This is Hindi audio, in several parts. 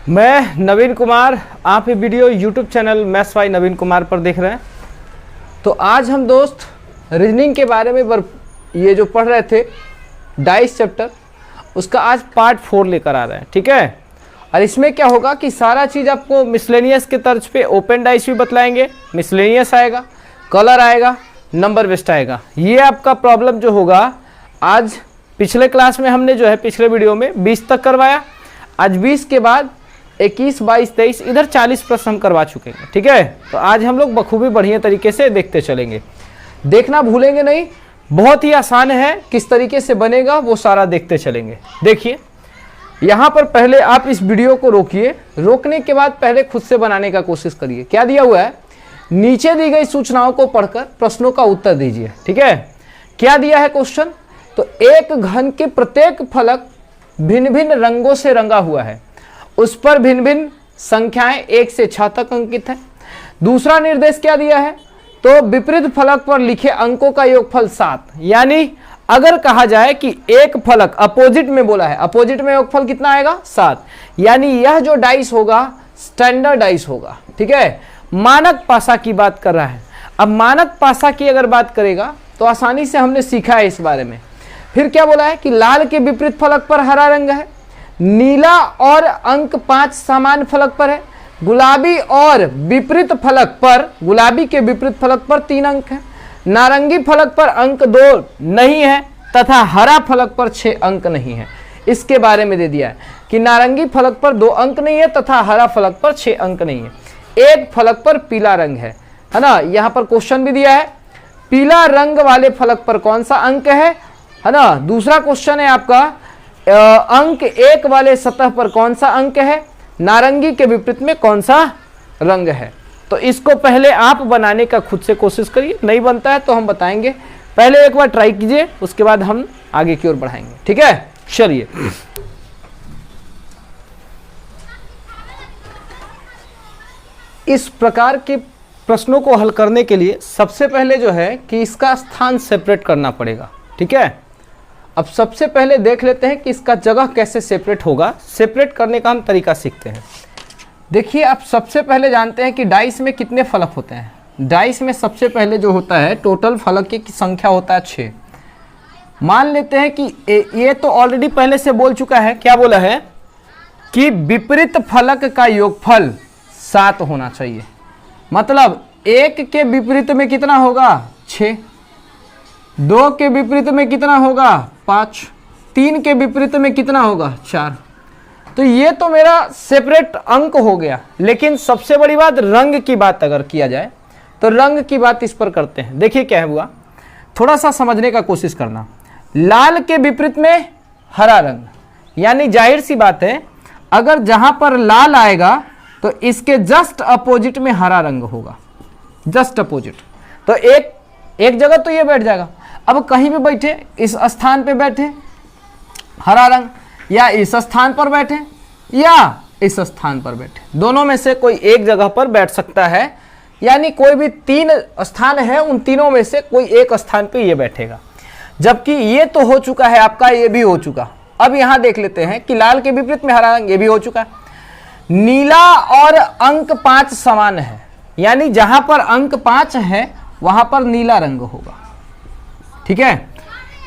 मैं नवीन कुमार, आप ये video YouTube channel maths by Naveen Kumar पर देख रहे हैं। तो आज हम दोस्त रीजनिंग के बारे में ये जो पढ़ रहे थे डाइस चैप्टर, उसका आज पार्ट 4 लेकर आ रहे हैं। ठीक है, और इसमें क्या होगा कि सारा चीज़ आपको मिसलेनियस के तर्ज पे ओपन डाइस भी बतलाएंगे, मिसलेनियस आएगा, कलर आएगा, नंबर बेस्ड आएगा। ये आपका प्रॉब्लम जो होगा, आज पिछले क्लास में हमने जो है पिछले वीडियो में 20 तक करवाया, आज 20 के बाद 21, 22, 23 इधर 40 प्रश्न हम करवा चुके हैं। ठीक है, तो आज हम लोग बखूबी बढ़िया तरीके से देखते चलेंगे, देखना भूलेंगे नहीं। बहुत ही आसान है, किस तरीके से बनेगा वो सारा देखते चलेंगे। देखिए यहाँ पर पहले आप इस वीडियो को रोकिए, रोकने के बाद पहले खुद से बनाने का कोशिश करिए। क्या दिया हुआ है, नीचे दी गई सूचनाओं को पढ़कर प्रश्नों का उत्तर दीजिए। ठीक है, क्या दिया है क्वेश्चन, तो एक घन के प्रत्येक फलक भिन्न भिन्न रंगों से रंगा हुआ है, उस पर भिन्न भिन्न संख्याएं 1 से 6 तक अंकित है। दूसरा निर्देश क्या दिया है, तो विपरीत फलक पर लिखे अंकों का योगफल 7। यानी अगर कहा जाए कि एक फलक अपोजिट में बोला है, अपोजिट में योगफल कितना आएगा 7, यानी यह जो डाइस होगा स्टैंडर्ड डाइस होगा। ठीक है, मानक पासा की बात कर रहा है। अब मानक पासा की अगर बात करेगा तो आसानी से हमने सीखा है इस बारे में। फिर क्या बोला है कि लाल के विपरीत फलक पर हरा रंग है, नीला और अंक 5 समान फलक पर है, गुलाबी और विपरीत फलक पर, गुलाबी के विपरीत फलक पर 3 अंक है, नारंगी फलक पर अंक 2 नहीं है तथा हरा फलक पर 6 अंक नहीं है। इसके बारे में दे दिया है कि नारंगी फलक पर 2 अंक नहीं है तथा हरा फलक पर 6 अंक नहीं है। एक फलक पर पीला रंग है ना। यहाँ पर क्वेश्चन भी दिया है, पीला रंग वाले फलक पर कौन सा अंक है ना। दूसरा क्वेश्चन है आपका, अंक 1 वाले सतह पर कौन सा अंक है, नारंगी के विपरीत में कौन सा रंग है। तो इसको पहले आप बनाने का खुद से कोशिश करिए, नहीं बनता है तो हम बताएंगे। पहले एक बार ट्राई कीजिए, उसके बाद हम आगे की ओर बढ़ाएंगे। ठीक है, चलिए इस प्रकार के प्रश्नों को हल करने के लिए सबसे पहले जो है कि इसका स्थान सेपरेट करना पड़ेगा। ठीक है, अब सबसे पहले देख लेते हैं कि इसका जगह कैसे सेपरेट होगा। सेपरेट करने का हम तरीका सीखते हैं। देखिए, आप सबसे पहले जानते हैं कि डाइस में कितने फलक होते हैं। डाइस में सबसे पहले जो होता है टोटल फलक की संख्या होता है 6। मान लेते हैं कि ये तो ऑलरेडी पहले से बोल चुका है, क्या बोला है कि विपरीत फलक का योगफल 7 होना चाहिए। मतलब 1 के विपरीत में कितना होगा 6, 2 के विपरीत में कितना होगा 5, 3 के विपरीत में कितना होगा 4। तो ये तो मेरा सेपरेट अंक हो गया। लेकिन सबसे बड़ी बात, रंग की बात अगर किया जाए तो रंग की बात इस पर करते हैं। देखिए क्या हुआ, थोड़ा सा समझने का कोशिश करना। लाल के विपरीत में हरा रंग, यानी जाहिर सी बात है अगर जहां पर लाल आएगा तो इसके जस्ट अपोजिट में हरा रंग होगा, जस्ट अपोजिट। तो एक जगह तो ये बैठ जाएगा। अब कहीं भी बैठे, इस स्थान पे बैठे हरा रंग, या इस स्थान पर बैठे या इस स्थान पर बैठे, दोनों में से कोई एक जगह पर बैठ सकता है। यानी कोई भी 3 स्थान है, उन तीनों में से कोई एक स्थान पे ये बैठेगा। जबकि ये तो हो चुका है आपका, ये भी हो चुका। अब यहां देख लेते हैं कि लाल के विपरीत में हरा रंग, ये भी हो चुका है। नीला और अंक 5 समान है, यानी जहां पर अंक 5 है वहां पर नीला रंग होगा। ठीक है,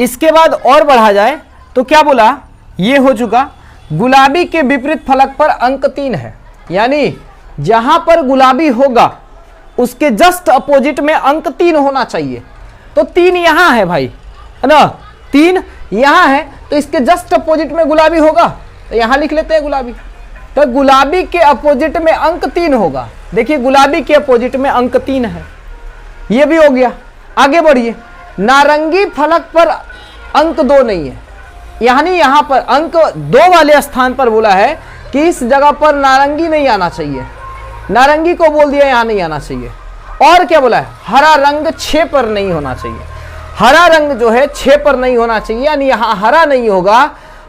इसके बाद और बढ़ा जाए तो क्या बोला, ये हो चुका। गुलाबी के विपरीत फलक पर अंक 3 है, यानी जहां पर गुलाबी होगा उसके जस्ट अपोजिट में अंक 3 होना चाहिए। तो 3 यहां है भाई, है ना, 3 यहां है, तो इसके जस्ट अपोजिट में गुलाबी होगा, तो यहां लिख लेते हैं गुलाबी। तो गुलाबी के अपोजिट में अंक 3 होगा। देखिए गुलाबी के अपोजिट में अंक 3 है, ये भी हो गया। आगे बढ़िए, नारंगी फलक पर अंक 2 नहीं है, यानी यहां पर अंक 2 वाले स्थान पर बोला है कि इस जगह पर नारंगी नहीं आना चाहिए, नारंगी को बोल दिया यहां नहीं आना चाहिए। और क्या बोला है, हरा रंग 6 पर नहीं होना चाहिए, हरा रंग जो है 6 पर नहीं होना चाहिए, यानी यहां हरा नहीं होगा,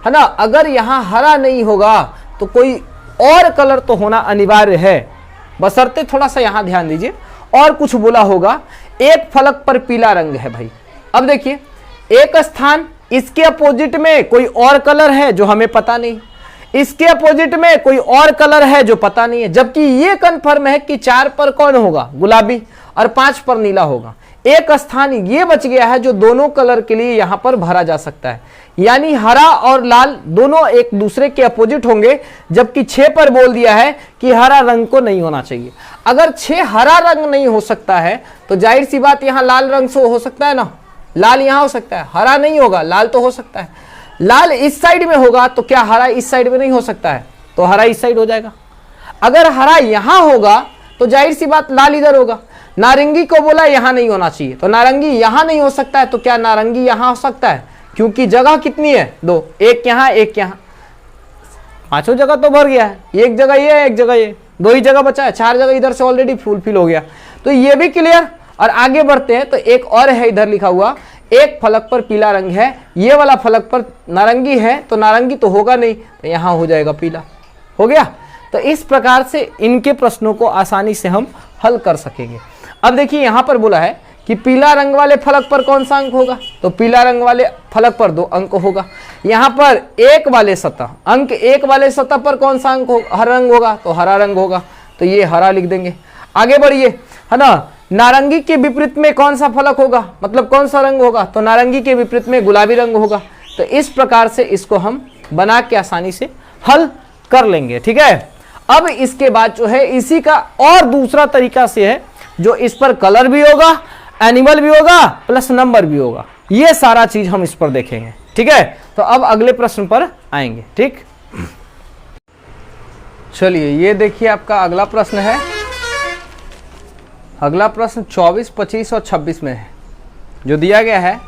है ना। अगर यहां हरा नहीं होगा तो कोई और कलर तो होना अनिवार्य है, बशर्ते थोड़ा सा यहां ध्यान दीजिए। और कुछ बोला होगा, एक फलक पर पीला रंग है भाई। अब देखिए, एक स्थान इसके अपोजिट में कोई और कलर है जो हमें पता नहीं, इसके अपोजिट में कोई और कलर है जो पता नहीं है, जबकि ये कंफर्म है कि 4 पर कौन होगा, गुलाबी, और 5 पर नीला होगा। एक स्थान ये बच गया है जो दोनों कलर के लिए यहां पर भरा जा सकता है, यानी हरा और लाल दोनों एक दूसरे के अपोजिट होंगे, जबकि 6 पर बोल दिया है कि हरा रंग को नहीं होना चाहिए। अगर 6 हरा रंग नहीं हो सकता है तो जाहिर सी बात यहां लाल रंग से हो सकता है ना, लाल यहां हो सकता है, हरा नहीं होगा, लाल तो हो सकता है। लाल इस साइड में होगा तो क्या हरा इस साइड में नहीं हो सकता है, तो हरा इस साइड हो जाएगा। अगर हरा यहां होगा तो जाहिर सी बात लाल इधर होगा। नारंगी को बोला यहां नहीं होना चाहिए, तो नारंगी यहां नहीं हो सकता है, तो क्या नारंगी यहां हो सकता है, क्योंकि जगह कितनी है, 2, एक यहां एक यहां, 5 जगह तो भर गया है, एक जगह ये एक जगह ये, 2 ही जगह बचा है, 4 जगह इधर से ऑलरेडी फुलफिल हो गया। तो ये भी क्लियर। और आगे बढ़ते हैं तो एक और है इधर लिखा हुआ, एक फलक पर पीला रंग है, ये वाला फलक पर नारंगी है, तो नारंगी तो होगा नहीं, तो यहां हो जाएगा पीला, हो गया। तो इस प्रकार से इनके प्रश्नों को आसानी से हम हल कर सकेंगे। अब देखिए यहां पर बोला है कि पीला रंग वाले फलक पर कौन सा अंक होगा, तो पीला रंग वाले फलक पर 2 अंक होगा। यहां पर एक वाले सतह अंक, एक वाले सतह पर कौन सा अंक होगा, हरा रंग होगा, तो हरा रंग होगा, तो ये हरा लिख देंगे। आगे बढ़िए, है ना। नारंगी के विपरीत में कौन सा फलक होगा, मतलब कौन सा रंग होगा, तो नारंगी के विपरीत में गुलाबी रंग होगा। तो इस प्रकार से इसको हम बना के आसानी से हल कर लेंगे, ठीक है। अब इसके बाद जो है इसी का और दूसरा तरीका से है, जो इस पर कलर भी होगा, एनिमल भी होगा, प्लस नंबर भी होगा, ये सारा चीज हम इस पर देखेंगे, ठीक है। तो अब अगले प्रश्न पर आएंगे, ठीक। चलिए ये देखिए आपका अगला प्रश्न है। अगला प्रश्न 24, 25 और 26 में है, जो दिया गया है,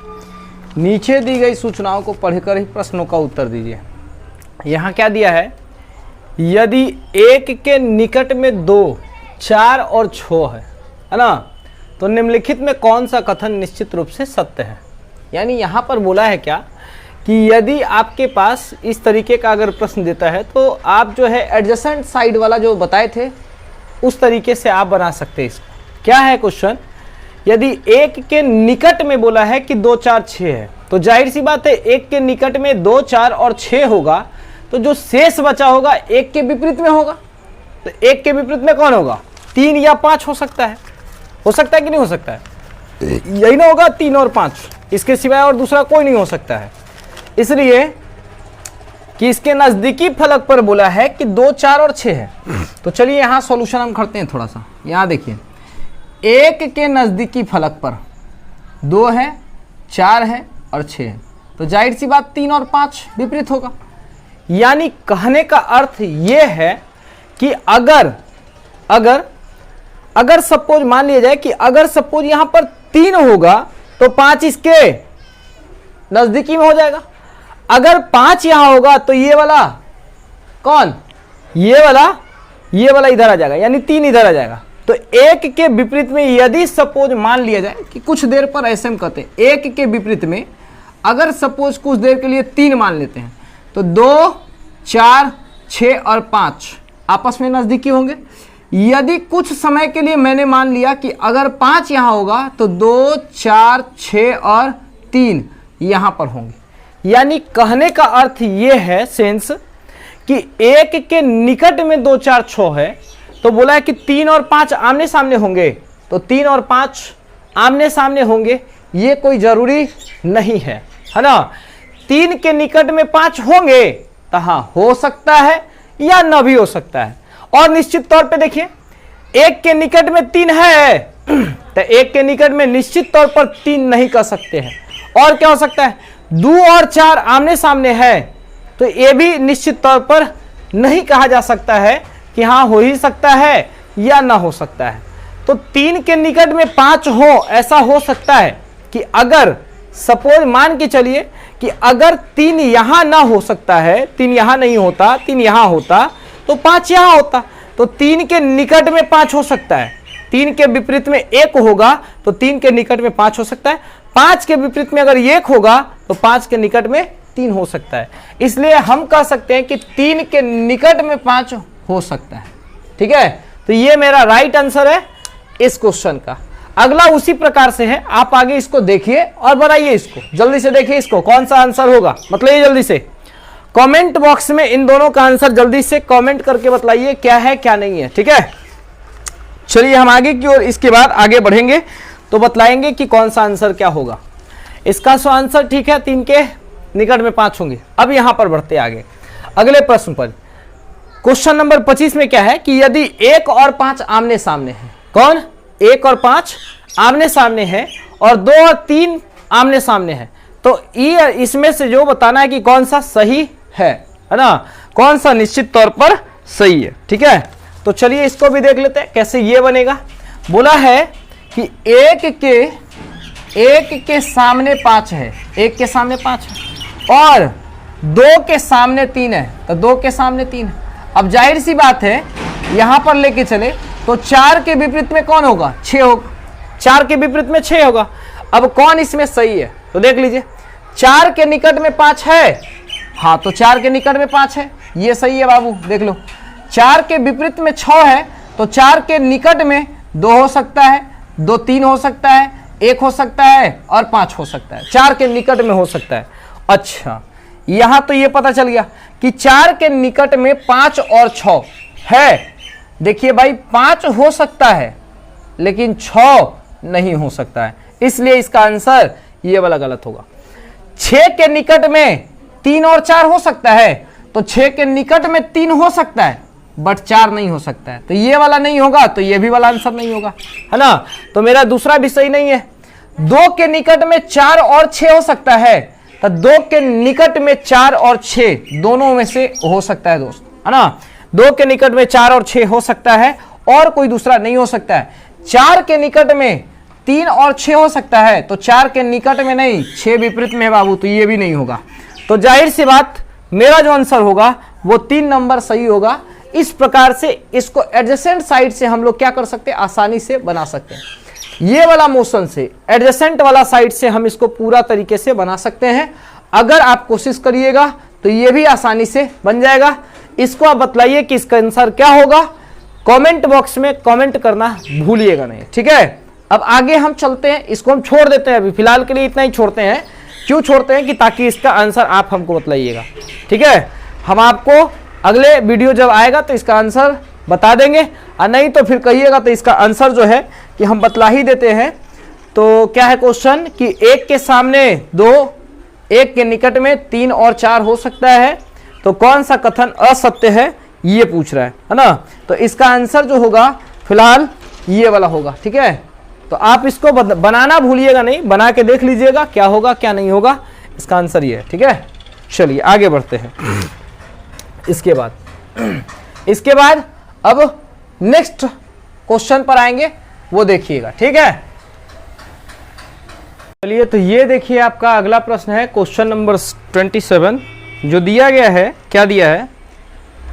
नीचे दी गई सूचनाओं को पढ़कर ही प्रश्नों का उत्तर दीजिए। यहाँ क्या दिया है, यदि 1 के निकट में 2, 4 और 6 है ना, तो निम्नलिखित में कौन सा कथन निश्चित रूप से सत्य है। यानी यहाँ पर बोला है क्या कि यदि आपके पास इस तरीके का अगर प्रश्न देता है तो आप जो है एडजेसेंट साइड वाला जो बताए थे उस तरीके से आप बना सकते हैं इसको। क्या है क्वेश्चन, यदि 1 के निकट में बोला है कि 2, 4, 6 है, तो जाहिर सी बात है 1 के निकट में 2, 4 और 6 होगा, तो जो शेष बचा होगा 1 के विपरीत में होगा। तो 1 के विपरीत में कौन होगा, 3 या 5 हो सकता है कि नहीं हो सकता है, यही ना होगा 3 और 5, इसके सिवाय और दूसरा कोई नहीं हो सकता है। इसलिए कि इसके नजदीकी फलक पर बोला है कि 2, 4 और 6 है। तो चलिए यहाँ सॉल्यूशन हम करते हैं थोड़ा सा। यहाँ देखिए 1 के नजदीकी फलक पर 2 है, 4 है और 6 है, तो जाहिर सी बात 3 और 5 विपरीत होगा। यानी कहने का अर्थ यह है कि अगर सपोज मान लिया जाए कि अगर सपोज यहां पर 3 होगा तो 5 इसके नजदीकी में हो जाएगा। अगर 5 यहां होगा तो ये वाला कौन, ये वाला इधर आ जाएगा, यानी 3 इधर आ जाएगा। तो 1 के विपरीत में यदि सपोज मान लिया जाए कि कुछ देर पर ऐसे हम कहते हैं 1 के विपरीत में अगर सपोज कुछ देर के लिए 3 मान लेते हैं, तो 2, 4, 6 और 5 आपस में नजदीकी होंगे। यदि कुछ समय के लिए मैंने मान लिया कि अगर 5 यहां होगा तो 2, 4, 6 और 3 यहां पर होंगे। यानी कहने का अर्थ यह है सेंस कि 1 के निकट में 2, 4, 6 है, तो बोला है कि 3 और 5 आमने सामने होंगे, तो 3 और 5 आमने सामने होंगे, ये कोई जरूरी नहीं है ना। 3 के निकट में 5 होंगे तो हाँ हो सकता है या न भी हो सकता है। और निश्चित तौर पे देखिए 1 के निकट में 3 है तो 1 के निकट में निश्चित तौर पर 3 नहीं कर सकते हैं। और क्या हो सकता है, 2 और 4 आमने सामने है, तो ये भी निश्चित तौर पर नहीं कहा जा सकता है कि हाँ हो ही सकता है या ना हो सकता है। तो 3 के निकट में 5 हो, ऐसा हो सकता है कि अगर सपोज मान के चलिए कि अगर 3 यहां ना हो सकता है, 3 यहां नहीं होता, 3 यहां होता तो 5 यहां होता, तो 3 के निकट में 5 हो सकता है। 3 के विपरीत में 1 होगा तो 3 के निकट में 5 हो सकता है। 5 के विपरीत में अगर 1 होगा तो 5 के निकट में 3 हो सकता है। इसलिए हम कह सकते हैं कि 3 के निकट में 5 हो सकता है। ठीक है, तो ये मेरा राइट आंसर है इस क्वेश्चन का। अगला उसी प्रकार से है, आप आगे इसको देखिए और बनाइए, इसको जल्दी से देखिए, इसको कौन सा आंसर होगा, मतलब ये जल्दी से कमेंट बॉक्स में इन दोनों का आंसर जल्दी से कमेंट करके बताइए क्या है क्या नहीं है, ठीक है। चलिए हम आगे की ओर इसके बाद आगे बढ़ेंगे तो बतलाएंगे कि कौन सा आंसर क्या होगा। इसका सो आंसर ठीक है 3 के निकट में 5 होंगे। अब यहां पर बढ़ते आगे अगले प्रश्न पर। क्वेश्चन नंबर 25 में क्या है कि यदि 1 और 5 आमने सामने है, कौन 1 और 5 आमने सामने है और 2 और 3 आमने सामने है, तो ये इसमें से जो बताना है कि कौन सा सही है ना, कौन सा निश्चित तौर पर सही है, ठीक है। तो चलिए इसको भी देख लेते हैं कैसे ये बनेगा। बोला है कि 1 के सामने 5 है, 1 के सामने 5 है और 2 के सामने 3 है, तो 2 के सामने 3 है। अब जाहिर सी बात है यहां पर लेके चले तो 4 के विपरीत में कौन होगा, 6 होगा, 4 के विपरीत में 6 होगा। अब कौन इसमें सही है तो देख लीजिए, 4 के निकट में 5 है, हाँ तो 4 के निकट में 5 है, ये सही है बाबू, देख लो। 4 के विपरीत में 6 है तो 4 के निकट में 2 हो सकता है, 2 3 हो सकता है, 1 हो सकता है और 5 हो सकता है, 4 के निकट में हो सकता है। अच्छा यहां तो ये पता चल गया कि 4 के निकट में 5 और 6 है। देखिए भाई 5 हो सकता है लेकिन 6 नहीं हो सकता है, इसलिए इसका आंसर ये वाला गलत होगा। 6 के निकट में 3 और 4 हो सकता है, तो 6 के निकट में 3 हो सकता है बट 4 नहीं हो सकता है, तो ये वाला नहीं होगा, तो ये भी वाला आंसर नहीं होगा, है ना। तो मेरा दूसरा भी सही नहीं है। 2 के निकट में 4 और 6 हो सकता है, तो 2 के निकट में 4 और 6 दोनों में से हो सकता है दोस्त, है ना। 2 के निकट में 4 और 6 हो सकता है और कोई दूसरा नहीं हो सकता है। 4 के निकट में 3 और 6 हो सकता है, तो 4 के निकट में नहीं, 6 विपरीत में है बाबू, तो ये भी नहीं होगा। तो जाहिर सी बात मेरा जो आंसर होगा वो 3 नंबर सही होगा। इस प्रकार से इसको एडजेसेंट साइड से हम लोग क्या कर सकते हैं, आसानी से बना सकते हैं। ये वाला मोशन से एडजेसेंट वाला साइड से हम इसको पूरा तरीके से बना सकते हैं। अगर आप कोशिश करिएगा तो ये भी आसानी से बन जाएगा। इसको आप बतलाइए कि इसका आंसर क्या होगा, कमेंट बॉक्स में कमेंट करना भूलिएगा नहीं, ठीक है। अब आगे हम चलते हैं, इसको हम छोड़ देते हैं, अभी फिलहाल के लिए इतना ही छोड़ते हैं। क्यों छोड़ते हैं कि ताकि इसका आंसर आप हमको बतलाइएगा, ठीक है। हम आपको अगले वीडियो जब आएगा तो इसका आंसर बता देंगे, और नहीं तो फिर कहिएगा तो इसका आंसर जो है कि हम बतला ही देते हैं। तो क्या है क्वेश्चन कि 1 के सामने 2, 1 के निकट में 3 और 4 हो सकता है, तो कौन सा कथन असत्य है ये पूछ रहा है ना। तो इसका आंसर जो होगा फिलहाल ये वाला होगा, ठीक है। तो आप इसको बनाना भूलिएगा नहीं, बना के देख लीजिएगा क्या होगा क्या नहीं होगा, इसका आंसर ये है, ठीक है। चलिए आगे बढ़ते हैं। इसके बाद अब नेक्स्ट क्वेश्चन पर आएंगे, वो देखिएगा, ठीक है। चलिए तो ये देखिए आपका अगला प्रश्न है क्वेश्चन नंबर 27। जो दिया गया है, क्या दिया है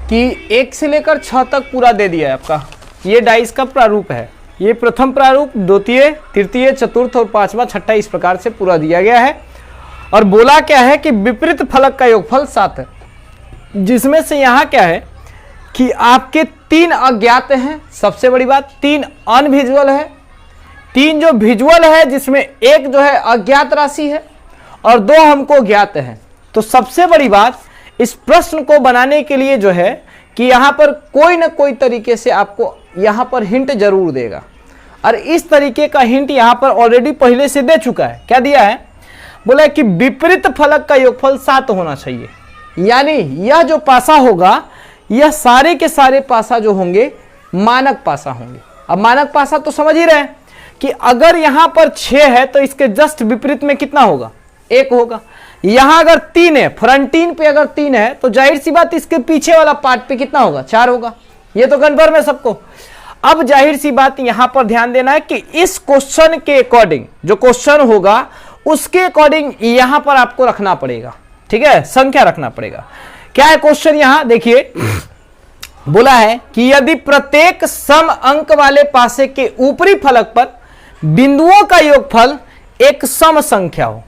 कि 1 से लेकर 6 तक पूरा दे दिया है आपका। ये डाइस का प्रारूप है, ये प्रथम प्रारूप, द्वितीय, तृतीय, चतुर्थ और 5वां, 6ठा इस प्रकार से पूरा दिया गया है। और बोला क्या है कि विपरीत फलक का योगफल 7 है, जिसमें से यहाँ क्या है कि आपके 3 अज्ञात हैं, सबसे बड़ी बात 3 अनविजुअल है, 3 जो विजुअल है जिसमें 1 जो है अज्ञात राशि है और 2 हमको ज्ञात है। तो सबसे बड़ी बात इस प्रश्न को बनाने के लिए जो है कि यहाँ पर कोई ना कोई तरीके से आपको यहाँ पर हिंट जरूर देगा, और इस तरीके का हिंट यहाँ पर ऑलरेडी पहले से दे चुका है। क्या दिया है, बोला कि विपरीत फलक का योगफल 7 होना चाहिए, यानी यह जो पासा होगा यह सारे के सारे पासा जो होंगे मानक पासा होंगे। अब मानक पासा तो समझ ही रहे हैं कि अगर यहां पर 6 है तो इसके जस्ट विपरीत में कितना होगा, 1 होगा। यहां अगर 3 है, फ्रंटीन पे अगर 3 है तो जाहिर सी बात इसके पीछे वाला पार्ट पे कितना होगा, 4 होगा। ये तो कन्फर्म है सबको। अब जाहिर सी बात यहां पर ध्यान देना है कि इस क्वेश्चन के अकॉर्डिंग जो क्वेश्चन होगा उसके अकॉर्डिंग यहां पर आपको रखना पड़ेगा, ठीक है, संख्या रखना पड़ेगा। क्या है क्वेश्चन, यहां देखिए बोला है कि यदि प्रत्येक सम अंक वाले पासे के ऊपरी फलक पर बिंदुओं का योगफल एक सम संख्या हो,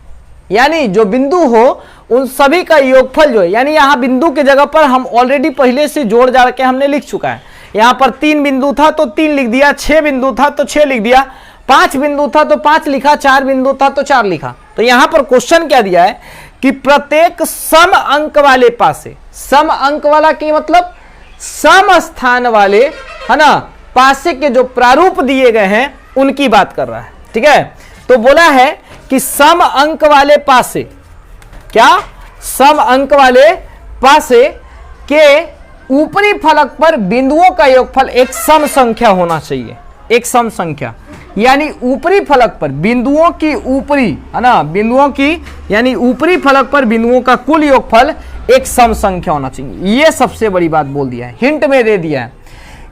यानी जो बिंदु हो उन सभी का योगफल जो है, यानी यहां बिंदु के जगह पर हम ऑलरेडी पहले से जोड़ जाड़ के हमने लिख चुका है। यहां पर 3 बिंदु था तो 3 लिख दिया, 6 बिंदु था तो 6 लिख दिया, 5 बिंदु था तो 5 लिखा, 4 बिंदु था तो 4 लिखा। तो यहां पर क्वेश्चन क्या दिया है कि प्रत्येक सम अंक वाले पासे, सम अंक वाला की मतलब सम स्थान वाले, है ना, पासे के जो प्रारूप दिए गए हैं उनकी बात कर रहा है। ठीक है, तो बोला है कि सम अंक वाले पासे, क्या, सम अंक वाले पासे के ऊपरी फलक पर बिंदुओं का योगफल एक सम संख्या होना चाहिए, एक सम संख्या, यानी ऊपरी फलक पर बिंदुओं की ऊपरी, है ना, बिंदुओं की यानी ऊपरी फलक पर बिंदुओं का कुल योगफल एक सम संख्या होना चाहिए। यह सबसे बड़ी बात बोल दिया है, हिंट में दे दिया है।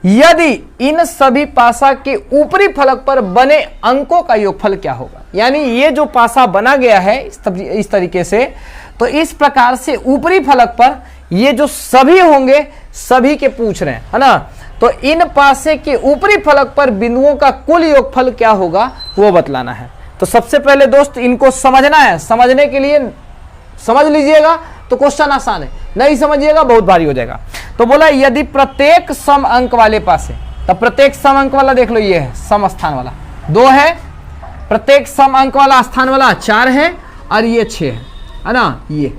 यदि इन सभी पासा के ऊपरी फलक पर बने अंकों का योगफल क्या होगा, यानी ये जो पासा बना गया है इस तरीके से, तो इस प्रकार से ऊपरी फलक पर ये जो सभी होंगे, सभी के पूछ रहे हैं, है ना, तो इन पासे के ऊपरी फलक पर बिंदुओं का कुल योगफल क्या होगा वो बतलाना है। तो सबसे पहले दोस्त इनको समझना है, समझने के लिए समझ लीजिएगा तो क्वेश्चन आसान है, नहीं समझिएगा बहुत भारी हो जाएगा। तो बोला यदि प्रत्येक सम अंक वाले पासे, तो प्रत्येक सम अंक वाला देख लो, ये है सम स्थान वाला 2 है, प्रत्येक सम अंक वाला स्थान वाला 4 है और ये 6 है ना, ये।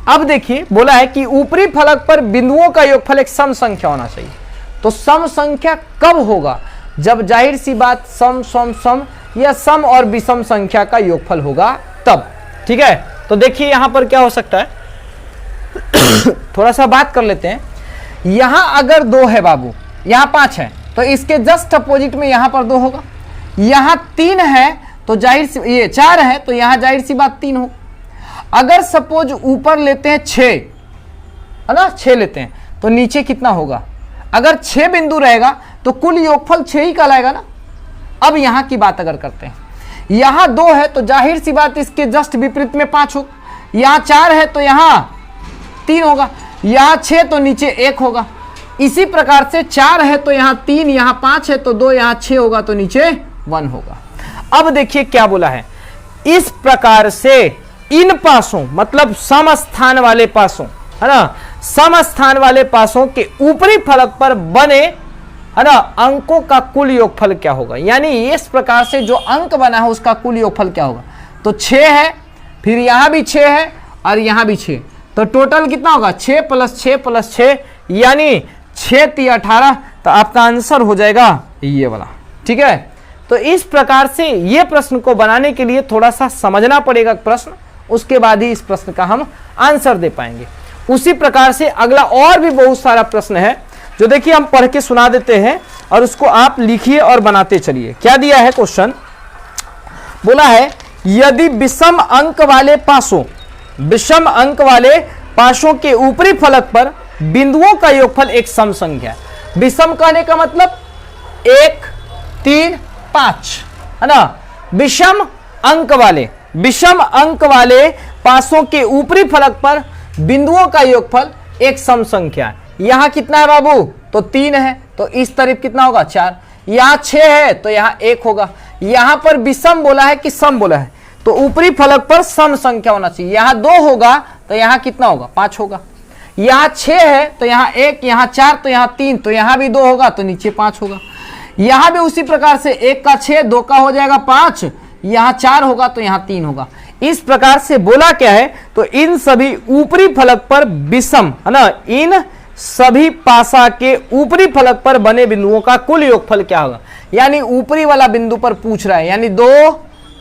अब देखिए बोला है कि ऊपरी फलक पर बिंदुओं का योगफल एक सम संख्या होना चाहिए। तो सम संख्या कब होगा, जब जाहिर सी बात सम सम सम या सम और विषम संख्या का योगफल होगा तब। ठीक है, तो देखिए यहां पर क्या हो सकता है थोड़ा सा बात कर लेते हैं। यहां अगर 2 है बाबू, यहां 5 है, तो इसके जस्ट अपोजिट में यहां पर 2 होगा। यहां 3 है तो जाहिर सी, ये 4 है तो यहां जाहिर सी बात 3 हो। अगर सपोज ऊपर लेते हैं 6, है ना, 6 लेते हैं तो नीचे कितना होगा, अगर 6 बिंदु रहेगा तो कुल योगफल 6 ही कहलाएगा ना। अब यहां की बात अगर करते हैं, यहां 2 है तो जाहिर सी बात इसके जस्ट विपरीत में 5 होगा, यहां 4 है तो यहां 3 होगा, यहां 6 तो नीचे 1 होगा। इसी प्रकार से 4 है तो यहां 3, यहां 5 है तो 2, यहां 6 होगा तो नीचे 1 होगा। अब देखिए क्या बोला है, इस प्रकार से इन पासों मतलब सम स्थान वाले पासों, है ना, सम स्थान वाले पासों के ऊपरी फलक पर बने, है ना, अंकों का कुल योगफल क्या होगा, यानी इस प्रकार से जो अंक बना है उसका कुल योगफल क्या होगा। तो 6 है, फिर यहां भी 6 है और यहां भी 6, तो टोटल कितना होगा 6 + 6 + 6 यानी 6 × 18, तो आपका आंसर हो जाएगा ये वाला। ठीक है, तो इस प्रकार से ये प्रश्न को बनाने के लिए थोड़ा सा समझना पड़ेगा प्रश्न, उसके बाद ही इस प्रश्न का हम आंसर दे पाएंगे। उसी प्रकार से अगला और भी बहुत सारा प्रश्न है जो देखिए हम पढ़ के सुना देते हैं और उसको आप लिखिए और बनाते चलिए। क्या दिया है क्वेश्चन, बोला है यदि विषम अंक वाले पासों, विषम अंक वाले पासों के ऊपरी फलक पर बिंदुओं का योगफल एक सम संख्या है। विषम कहने का मतलब 1, 3, 5, है ना, विषम अंक वाले, विषम अंक वाले पासों के ऊपरी फलक पर बिंदुओं का योगफल एक सम संख्या है। यहां कितना है बाबू, तो 3 है तो इस तरफ कितना होगा 4, यहां 6 है तो यहां 1 होगा। यहां पर विषम बोला है कि सम बोला है, तो ऊपरी फलक पर सम संख्या होना चाहिए। यहां 2 होगा तो यहां कितना होगा 5 होगा। यहां 6 है तो यहां 1, यहां 4 तो यहां 3, तो यहां भी 2 होगा तो नीचे 5 होगा। यहां भी उसी प्रकार से 1 का 6, 2 का हो जाएगा 5, यहां 4 होगा तो यहां 3 होगा। इस प्रकार से बोला क्या है, तो इन सभी ऊपरी फलक पर विषम, है ना, इन सभी पासा के ऊपरी फलक पर बने बिंदुओं का कुल योगफल क्या होगा, यानी ऊपरी वाला बिंदु पर पूछ रहा है, यानी 2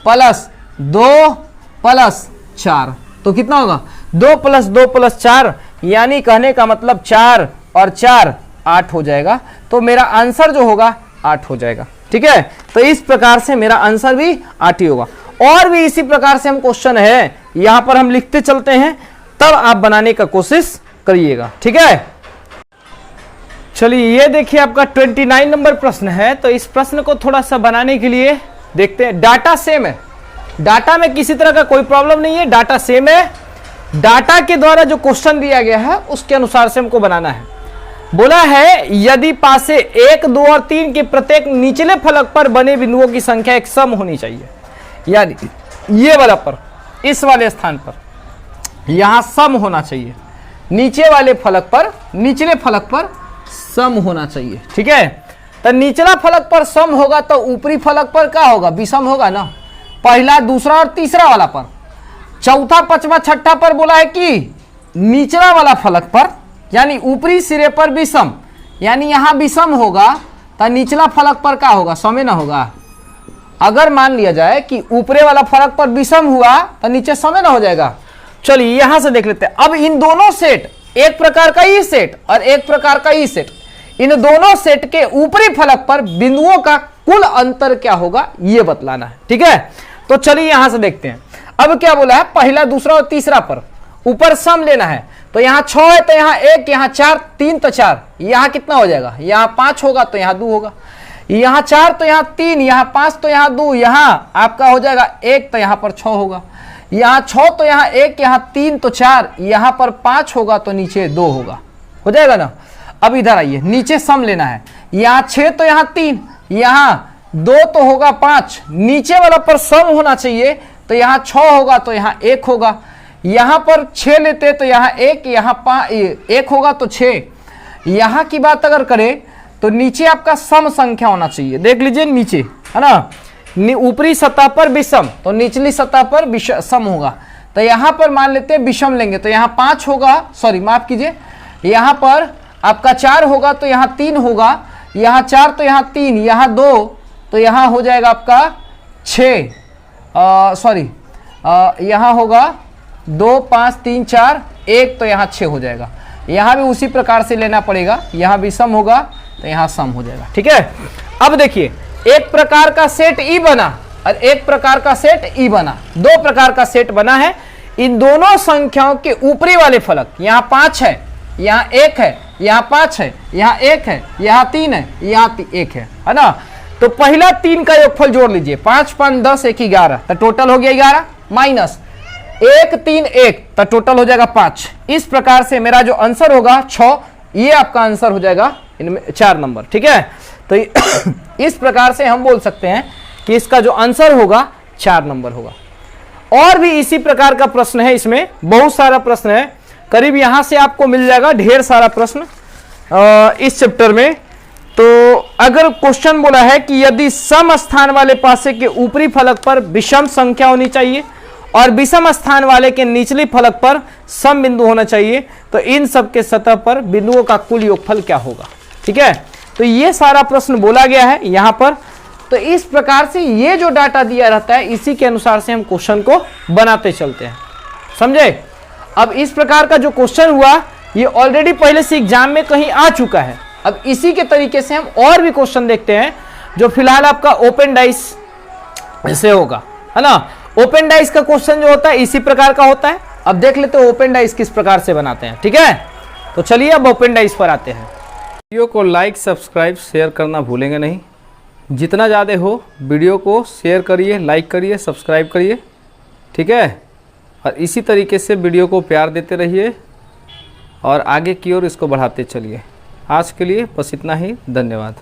+ 2 + 4, तो कितना होगा 2 + 2 + 4, यानी कहने का मतलब 4 और 4 8 हो जाएगा। तो मेरा आंसर जो होगा 8 हो जाएगा। ठीक है, तो इस प्रकार से मेरा आंसर भी 8 ही होगा। और भी इसी प्रकार से हम क्वेश्चन है यहां पर हम लिखते चलते हैं, तब आप बनाने का कोशिश करिएगा। ठीक है, चलिए ये देखिए आपका 29 नंबर प्रश्न है। तो इस प्रश्न को थोड़ा सा बनाने के लिए देखते हैं। डाटा सेम है, डाटा में किसी तरह का कोई प्रॉब्लम नहीं है, डाटा सेम है। डाटा के द्वारा जो क्वेश्चन दिया गया है उसके अनुसार से हमको बनाना है। बोला है यदि पासे 1, 2 और 3 के प्रत्येक निचले फलक पर बने बिंदुओं की संख्या एक सम होनी चाहिए, यानी ये वाला पर, इस वाले स्थान पर यहां सम होना चाहिए, नीचे वाले फलक पर, निचले फलक पर सम होना चाहिए। ठीक है, तो निचला फलक पर सम होगा तो ऊपरी फलक पर क्या होगा, विषम होगा ना, पहला, दूसरा और तीसरा वाला पर। चौथा पांचवा छठा पर बोला है कि निचला वाला फलक पर यानी ऊपरी सिरे पर विषम, यानी यहां विषम होगा तो निचला फलक पर क्या होगा, सम ना होगा। अगर मान लिया जाए कि ऊपरे वाला फलक पर विषम हुआ तो नीचे सम ना हो जाएगा। चलिए यहां से देख लेते हैं। अब इन दोनों सेट, एक प्रकार का ई सेट और एक प्रकार का ई सेट, इन दोनों सेट के ऊपरी फलक पर बिंदुओं का कुल अंतर क्या होगा ये बतलाना है। ठीक है, तो चलिए यहां से देखते हैं। अब क्या बोला है, पहला दूसरा और तीसरा पर ऊपर सम लेना है। तो यहां 6 है तो यहां 1, यहां 4, 3 तो 4, यहां कितना हो जाएगा, यहां 5 होगा तो यहां 2 होगा, यहां 4 तो यहां 3, यहां 5 तो यहां 2, यहां आपका हो जाएगा 1 तो यहां पर 6 होगा, यहां 6 तो यहां 1, यहां 3 तो 4, यहां पर 5 होगा तो नीचे 2 होगा, हो जाएगा ना। अब इधर आइए, नीचे सम लेना है। यहां 6 तो यहां 3, यहां 2 तो होगा 5, नीचे वाला पर सम होना चाहिए तो यहां 6 होगा तो यहां 1 होगा, यहां पर 6 लेते तो यहां 1, यहां 1 होगा तो 6। यहां की बात अगर करें तो नीचे आपका सम संख्या होना चाहिए। देख लीजिए नीचे है ना, ऊपरी सतह पर विषम तो निचली सतह पर सम होगा। तो यहां पर मान लेते हैं विषम लेंगे तो यहां 5 होगा, सॉरी माफ कीजिए, यहां पर आपका 4 होगा तो यहां 3 होगा, यहां 4 तो यहां 3, यहां 2 तो यहां हो जाएगा आपका 6, सॉरी यहां होगा 2, 5, 3, 4, 1 तो यहां 6 हो जाएगा। यहां भी उसी प्रकार से लेना पड़ेगा, यहां भी सम होगा तो यहां सम हो जाएगा। ठीक है, अब देखिए एक प्रकार का सेट ई बना और एक प्रकार का सेट ई बना, दो प्रकार का सेट बना है। इन दोनों संख्याओं के ऊपरी वाले फलक, यहां 5 है, यहां 1 है, यहां 5 है, यहां 1 है, यहां 3 है, यहां 1 है ना। तो पहला 3 का योगफल जोड़ लीजिए, 5 5 10 1 11 तो टोटल हो गया 11 माइनस 1 3 1 तो टोटल हो जाएगा 5। इस प्रकार से मेरा जो आंसर होगा 6, ये आपका आंसर हो जाएगा इनमें 4 नंबर। ठीक है, तो इस प्रकार से हम बोल सकते हैं कि इसका जो आंसर होगा 4 नंबर होगा। और भी इसी प्रकार का प्रश्न है, इसमें बहुत सारा प्रश्न है, करीब यहां से आपको मिल जाएगा ढेर सारा प्रश्न इस चैप्टर में। तो अगर क्वेश्चन बोला है कि यदि सम स्थान वाले पासे के ऊपरी फलक पर विषम संख्या होनी चाहिए और विषम स्थान वाले के निचली फलक पर सम बिंदु होना चाहिए, तो इन सब के सतह पर बिंदुओं का कुल योगफल क्या होगा। ठीक है, तो ये सारा प्रश्न बोला गया है यहां पर। तो इस प्रकार से ये जो डाटा दिया रहता है इसी के अनुसार से हम क्वेश्चन को बनाते चलते हैं, समझे। अब इस प्रकार का जो क्वेश्चन हुआ ये ऑलरेडी पहले से एग्जाम में कहीं आ चुका है। अब इसी के तरीके से हम और भी क्वेश्चन देखते हैं जो फिलहाल आपका ओपन डाइस से होगा, है ना। ओपन डाइस का क्वेश्चन जो होता है इसी प्रकार का होता है। अब देख लेते हैं ओपन डाइस किस प्रकार से बनाते हैं। ठीक है, तो चलिए अब ओपन डाइस पर आते हैं। वीडियो को लाइक सब्सक्राइब शेयर करना भूलेंगे नहीं, जितना ज़्यादा हो वीडियो को शेयर करिए, लाइक करिए, सब्सक्राइब करिए। ठीक है, और इसी तरीके से वीडियो को प्यार देते रहिए और आगे की ओर इसको बढ़ाते चलिए। आज के लिए बस इतना ही, धन्यवाद।